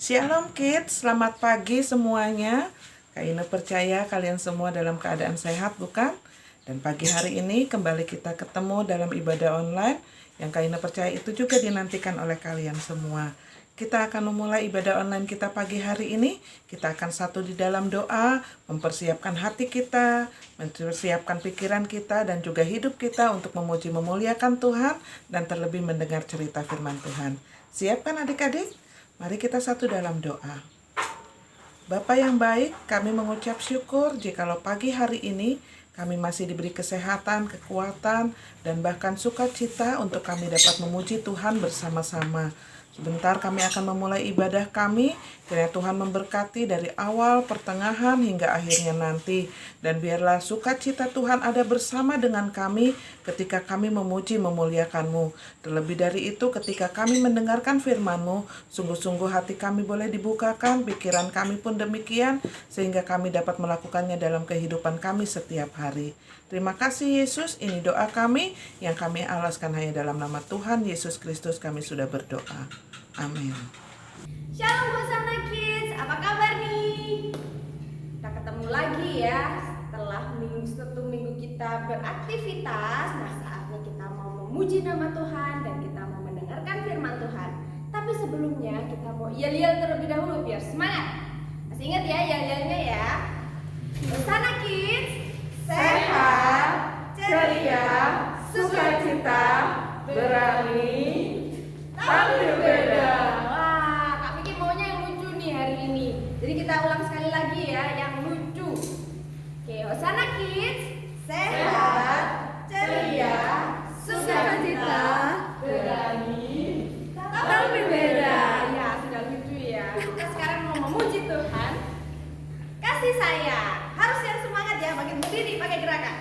Shalom kids, selamat pagi semuanya. Kak Ina percaya kalian semua dalam keadaan sehat, bukan? Dan pagi hari ini kembali kita ketemu dalam ibadah online yang Kak Ina percaya itu juga dinantikan oleh kalian semua. Kita akan memulai ibadah online kita pagi hari ini. Kita akan satu di dalam doa, mempersiapkan hati kita, mempersiapkan pikiran kita, dan juga hidup kita untuk memuji memuliakan Tuhan dan terlebih mendengar cerita firman Tuhan. Siapkan adik-adik? Mari kita satu dalam doa. Bapa yang baik, kami mengucap syukur jikalau pagi hari ini kami masih diberi kesehatan, kekuatan, dan bahkan sukacita untuk kami dapat memuji Tuhan bersama-sama. Sebentar kami akan memulai ibadah kami, kiranya Tuhan memberkati dari awal, pertengahan, hingga akhirnya nanti. Dan biarlah sukacita Tuhan ada bersama dengan kami ketika kami memuji memuliakan-Mu. Terlebih dari itu ketika kami mendengarkan firman-Mu, sungguh-sungguh hati kami boleh dibukakan, pikiran kami pun demikian, sehingga kami dapat melakukannya dalam kehidupan kami setiap hari. Terima kasih Yesus, ini doa kami yang kami alaskan hanya dalam nama Tuhan Yesus Kristus kami sudah berdoa. Amin. Shalom Hosanna Kids, apa kabar nih? Kita ketemu lagi ya setelah satu minggu kita beraktivitas. Nah saatnya kita mau memuji nama Tuhan dan kita mau mendengarkan firman Tuhan. Tapi sebelumnya kita mau yel-yel terlebih dahulu biar semangat. Masih ingat ya yel-yelnya ya? Hosanna Kids, sehat, ceria, sukacita, berani, tampil beda. Wah, Kak Miki maunya yang lucu nih hari ini. Jadi kita ulang sekali lagi ya, yang lucu. Oke, Hosanna Kids, sehat, ceria, sukacita, berani, tampil beda. Ya, sudah lucu ya. Kita sekarang mau memuji Tuhan. Kasih sayang. Harus yang semangat ya, makin berdiri pakai gerakan.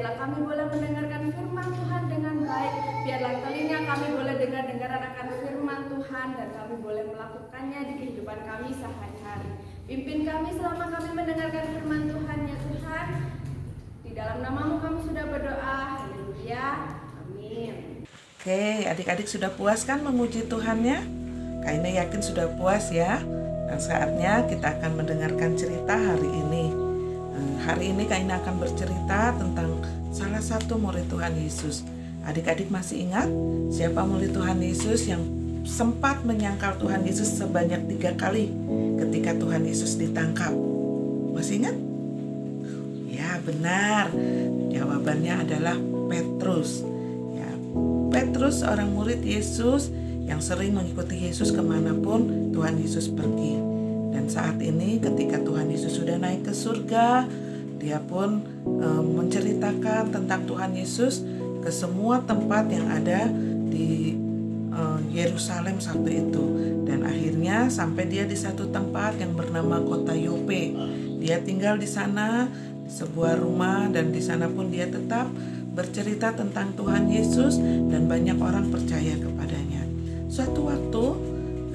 biarlah kami boleh mendengarkan firman Tuhan dengan baik. Biarlah telinga kami boleh dengar akan firman Tuhan dan kami boleh melakukannya di kehidupan kami sehari-hari. Pimpin kami selama kami mendengarkan firman Tuhan ya Tuhan. Di dalam nama-Mu kami sudah berdoa. Haleluya. Amin. Oke, adik-adik sudah puas kan memuji Tuhannya? Kak Ina yakin sudah puas ya. Dan saatnya kita akan mendengarkan cerita hari ini. Hari ini Kak Ina akan bercerita tentang salah satu murid Tuhan Yesus. Adik-adik masih ingat siapa murid Tuhan Yesus yang sempat menyangkal Tuhan Yesus sebanyak 3 kali ketika Tuhan Yesus ditangkap? Masih ingat? Ya, benar. Jawabannya adalah Petrus. Ya, Petrus orang murid Yesus yang sering mengikuti Yesus kemanapun Tuhan Yesus pergi. Dan saat ini ketika Tuhan Yesus sudah naik ke surga, dia pun menceritakan tentang Tuhan Yesus ke semua tempat yang ada di Yerusalem waktu itu. Dan akhirnya sampai dia di satu tempat yang bernama kota Yope. Dia tinggal di sana, di sebuah rumah, dan di sana pun dia tetap bercerita tentang Tuhan Yesus dan banyak orang percaya kepadanya. Suatu waktu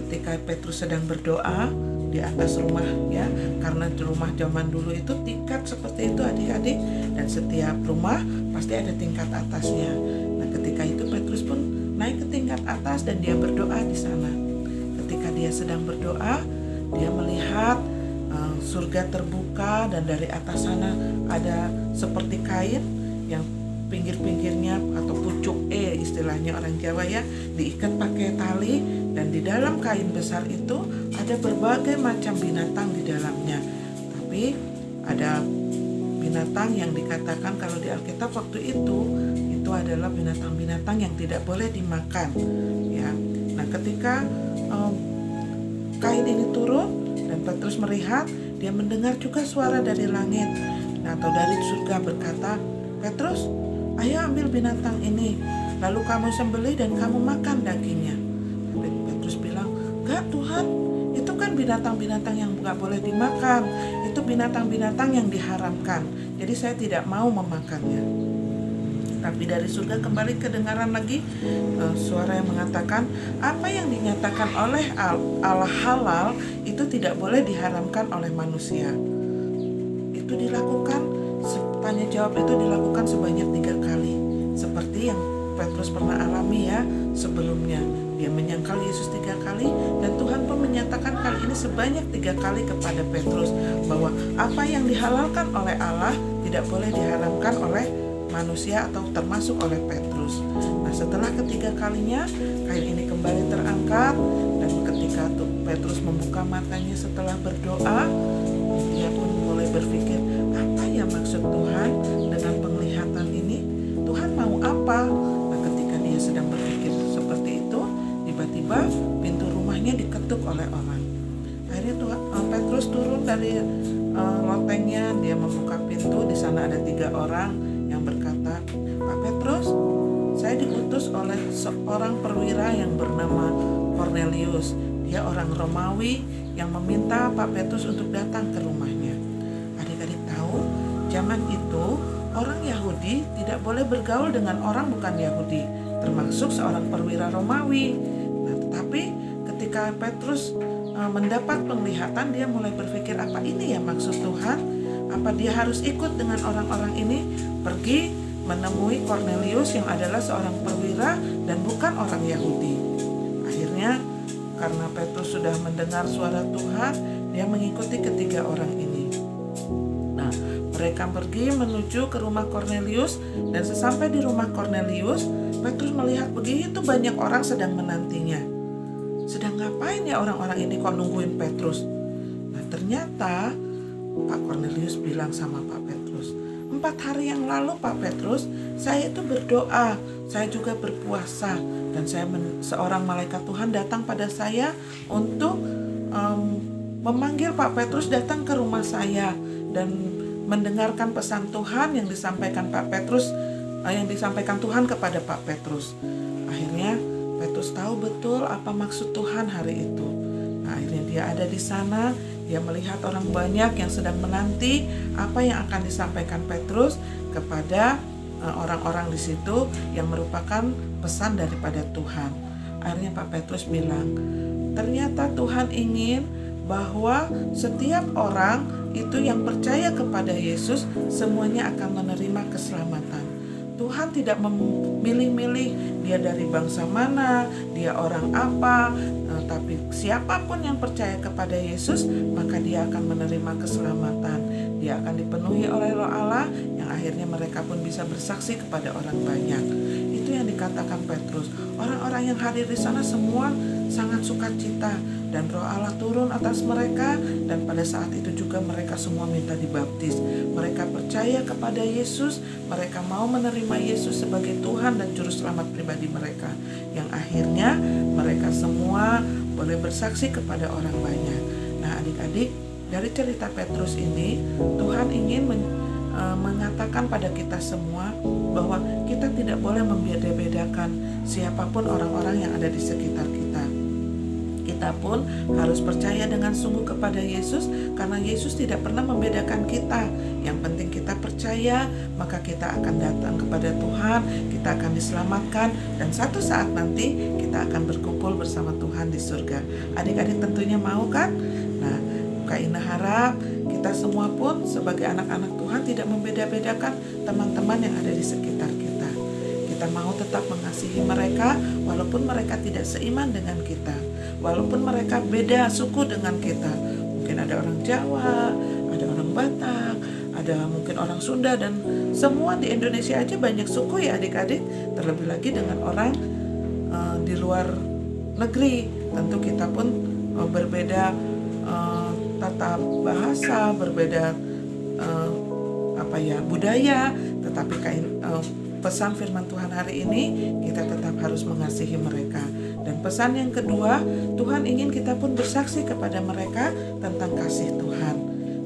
ketika Petrus sedang berdoa di atas rumah ya, karena di rumah zaman dulu itu tingkat seperti itu adik-adik, dan setiap rumah pasti ada tingkat atasnya. Nah, ketika itu Petrus pun naik ke tingkat atas dan dia berdoa di sana. Ketika dia sedang berdoa, dia melihat surga terbuka dan dari atas sana ada seperti kain yang pinggir-pinggirnya atau pucuk istilahnya orang Jawa ya, diikat pakai tali, dan di dalam kain besar itu ada berbagai macam binatang di dalamnya. Tapi ada binatang yang dikatakan kalau di Alkitab waktu itu adalah binatang-binatang yang tidak boleh dimakan ya. Nah, ketika kain ini turun dan Petrus melihat, dia mendengar juga suara dari langit atau dari surga berkata, "Petrus, ayo ambil binatang ini, lalu kamu sembelih dan kamu makan dagingnya." Petrus bilang, "Enggak Tuhan, itu kan binatang-binatang yang nggak boleh dimakan, itu binatang-binatang yang diharamkan, jadi saya tidak mau memakannya." Tapi dari surga kembali kedengaran lagi suara yang mengatakan, apa yang dinyatakan oleh Allah halal itu tidak boleh diharamkan oleh manusia. Itu dilakukan, tanya jawab itu dilakukan sebanyak 3 kali, seperti yang Petrus pernah alami ya sebelumnya. Dia menyangkal Yesus 3 kali, dan Tuhan pun menyatakan kali ini sebanyak 3 kali kepada Petrus bahwa apa yang dihalalkan oleh Allah tidak boleh diharamkan oleh manusia atau termasuk oleh Petrus. Nah, setelah ketiga kalinya kain ini kembali terangkat, dan ketika Petrus membuka matanya setelah berdoa, dia pun mulai berpikir, apa ya maksud Tuhan dengan penglihatan ini? Tuhan mau apa? Nah, ketika dia sedang berpikir seperti itu, tiba-tiba pintu rumahnya diketuk oleh orang. Akhirnya Petrus turun dari lotengnya, dia membuka pintu. Di sana ada 3 orang yang berkata, "Pak Petrus, saya diutus oleh seorang perwira yang bernama Kornelius. Dia orang Romawi yang meminta Pak Petrus untuk datang ke rumahnya." Adik-adik tahu, zaman itu orang Yahudi tidak boleh bergaul dengan orang bukan Yahudi, termasuk seorang perwira Romawi. Nah, tetapi ketika Petrus mendapat penglihatan, dia mulai berpikir, apa ini ya maksud Tuhan? Apa dia harus ikut dengan orang-orang ini pergi menemui Kornelius yang adalah seorang perwira dan bukan orang Yahudi? Akhirnya karena Petrus sudah mendengar suara Tuhan, dia mengikuti ketiga orang ini. Nah, mereka pergi menuju ke rumah Kornelius, dan sesampai di rumah Kornelius, Petrus melihat begitu banyak orang sedang menantinya. Sedang ngapain ya orang-orang ini kok nungguin Petrus? Nah, ternyata Pak Kornelius bilang sama Pak Petrus, 4 hari yang lalu Pak Petrus, saya itu berdoa, saya juga berpuasa, dan seorang malaikat Tuhan datang pada saya untuk memanggil Pak Petrus datang ke rumah saya dan mendengarkan pesan Tuhan yang disampaikan Pak Petrus, yang disampaikan Tuhan kepada Pak Petrus. Akhirnya Petrus tahu betul apa maksud Tuhan hari itu. Nah, akhirnya dia ada di sana. Dia melihat orang banyak yang sedang menanti apa yang akan disampaikan Petrus kepada orang-orang di situ yang merupakan pesan daripada Tuhan. Akhirnya Pak Petrus bilang, ternyata Tuhan ingin bahwa setiap orang itu yang percaya kepada Yesus semuanya akan menerima keselamatan. Tuhan tidak memilih-milih dia dari bangsa mana, dia orang apa, tapi siapapun yang percaya kepada Yesus maka dia akan menerima keselamatan. Dia akan dipenuhi oleh Roh Allah yang akhirnya mereka pun bisa bersaksi kepada orang banyak. Itu yang dikatakan Petrus. Orang-orang yang hadir di sana semua sangat sukacita dan Roh Allah turun atas mereka, dan pada saat itu juga mereka semua minta dibaptis. Mereka percaya kepada Yesus, mereka mau menerima Yesus sebagai Tuhan dan Juru Selamat pribadi mereka, yang akhirnya mereka semua boleh bersaksi kepada orang banyak. Nah adik-adik, dari cerita Petrus ini Tuhan ingin mengatakan pada kita semua bahwa kita tidak boleh membeda-bedakan siapapun orang-orang yang ada di sekitar kita. Kita pun harus percaya dengan sungguh kepada Yesus, karena Yesus tidak pernah membedakan kita. Yang penting kita percaya, maka kita akan datang kepada Tuhan, kita akan diselamatkan, dan satu saat nanti kita akan berkumpul bersama Tuhan di surga. Adik-adik tentunya mau kan? Nah, Kak Ina harap kita semua pun sebagai anak-anak Tuhan tidak membeda-bedakan teman-teman yang ada di sekitar kita. Kita mau tetap mengasihi mereka walaupun mereka tidak seiman dengan kita, walaupun mereka beda suku dengan kita. Mungkin ada orang Jawa, ada orang Batak, ada mungkin orang Sunda, dan semua di Indonesia aja banyak suku ya adik-adik. Terlebih lagi dengan orang di luar negeri, tentu kita pun berbeda tata bahasa, berbeda budaya, tetapi pesan firman Tuhan hari ini kita tetap harus mengasihi mereka. Dan pesan yang kedua, Tuhan ingin kita pun bersaksi kepada mereka tentang kasih Tuhan.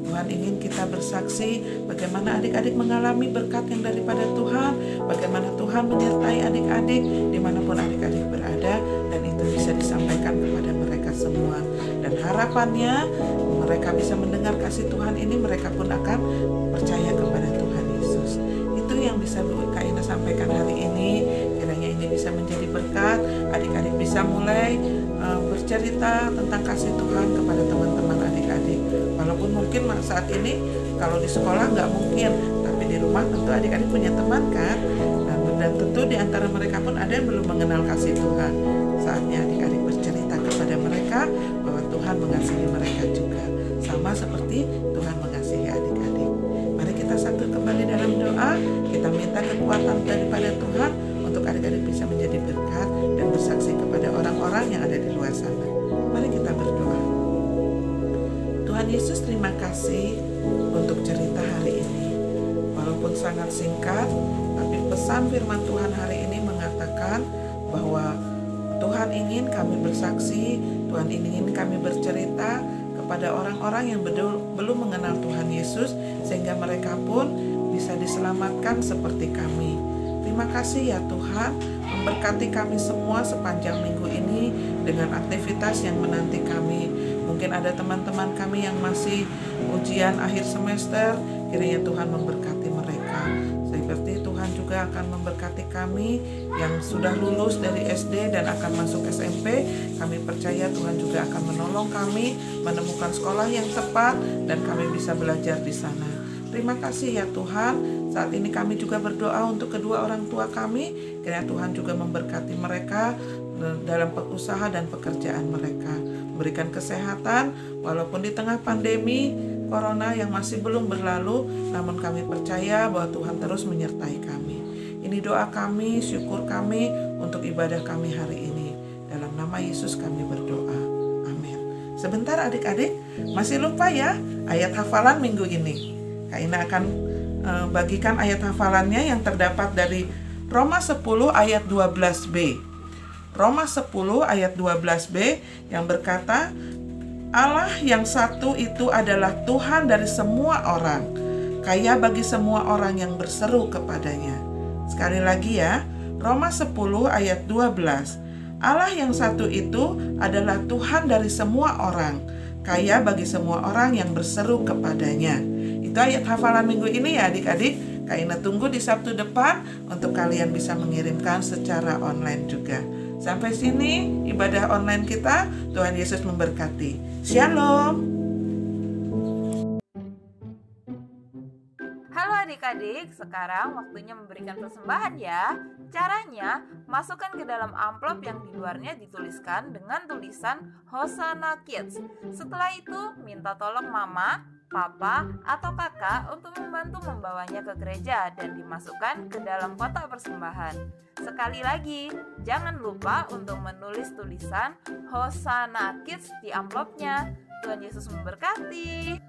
Tuhan ingin kita bersaksi bagaimana adik-adik mengalami berkat yang daripada Tuhan, bagaimana Tuhan menyertai adik-adik dimanapun adik-adik berada, dan itu bisa disampaikan kepada mereka semua. Dan harapannya mereka bisa mendengar kasih Tuhan ini, mereka pun akan percaya kepada Tuhan Yesus. Itu yang bisa Kak Ina sampaikan hari ini. Kiranya ini bisa menjadi berkat, adik-adik bisa mulai bercerita tentang kasih Tuhan kepada teman-teman adik-adik. Walaupun mungkin saat ini kalau di sekolah nggak mungkin, tapi di rumah tentu adik-adik punya teman kan, dan tentu di antara mereka pun ada yang belum mengenal kasih Tuhan. Saatnya adik-adik bercerita kepada mereka bahwa Tuhan mengasihi mereka juga, sama seperti Tuhan mengasihi adik-adik. Mari kita satu kembali dalam doa, kita minta kekuatan daripada Tuhan untuk adik-adik bisa menjadi berkat dan bersaksi kepada orang-orang yang ada di luar sana. Mari kita berdoa. Tuhan Yesus, terima kasih untuk cerita hari ini. Walaupun sangat singkat, tapi pesan firman Tuhan hari ini mengatakan bahwa Tuhan ingin kami bersaksi, Tuhan ingin kami bercerita kepada orang-orang yang belum mengenal Tuhan Yesus, sehingga mereka pun bisa diselamatkan seperti kami. Terima kasih ya Tuhan, memberkati kami semua sepanjang minggu ini dengan aktivitas yang menanti kami. Mungkin ada teman-teman kami yang masih ujian akhir semester, kiranya Tuhan memberkati mereka. Seperti Tuhan juga akan memberkati kami yang sudah lulus dari SD dan akan masuk SMP. Kami percaya Tuhan juga akan menolong kami menemukan sekolah yang tepat dan kami bisa belajar di sana. Terima kasih ya Tuhan. Saat ini kami juga berdoa untuk kedua orang tua kami, kiranya Tuhan juga memberkati mereka dalam usaha dan pekerjaan mereka. Berikan kesehatan walaupun di tengah pandemi Corona yang masih belum berlalu, namun kami percaya bahwa Tuhan terus menyertai kami. Ini doa kami, syukur kami untuk ibadah kami hari ini. Dalam nama Yesus kami berdoa. Amin. Sebentar adik-adik, masih lupa ya ayat hafalan minggu ini. Kak Ina akan bagikan ayat hafalannya yang terdapat dari Roma 10 ayat 12b. Roma 10 ayat 12b yang berkata, Allah yang satu itu adalah Tuhan dari semua orang, kaya bagi semua orang yang berseru kepadanya. Sekali lagi ya, Roma 10 ayat 12. Allah yang satu itu adalah Tuhan dari semua orang, kaya bagi semua orang yang berseru kepadanya. Itu ayat hafalan minggu ini ya adik-adik. Kak Ina tunggu di Sabtu depan untuk kalian bisa mengirimkan secara online juga. Sampai sini ibadah online kita. Tuhan Yesus memberkati. Shalom. Halo adik-adik, sekarang waktunya memberikan persembahan ya. Caranya, masukkan ke dalam amplop yang di luarnya dituliskan dengan tulisan Hosanna Kids. Setelah itu, minta tolong mama, papa, atau kakak untuk membantu membawanya ke gereja dan dimasukkan ke dalam kotak persembahan. Sekali lagi, jangan lupa untuk menulis tulisan Hosanna Kids di amplopnya. Tuhan Yesus memberkati.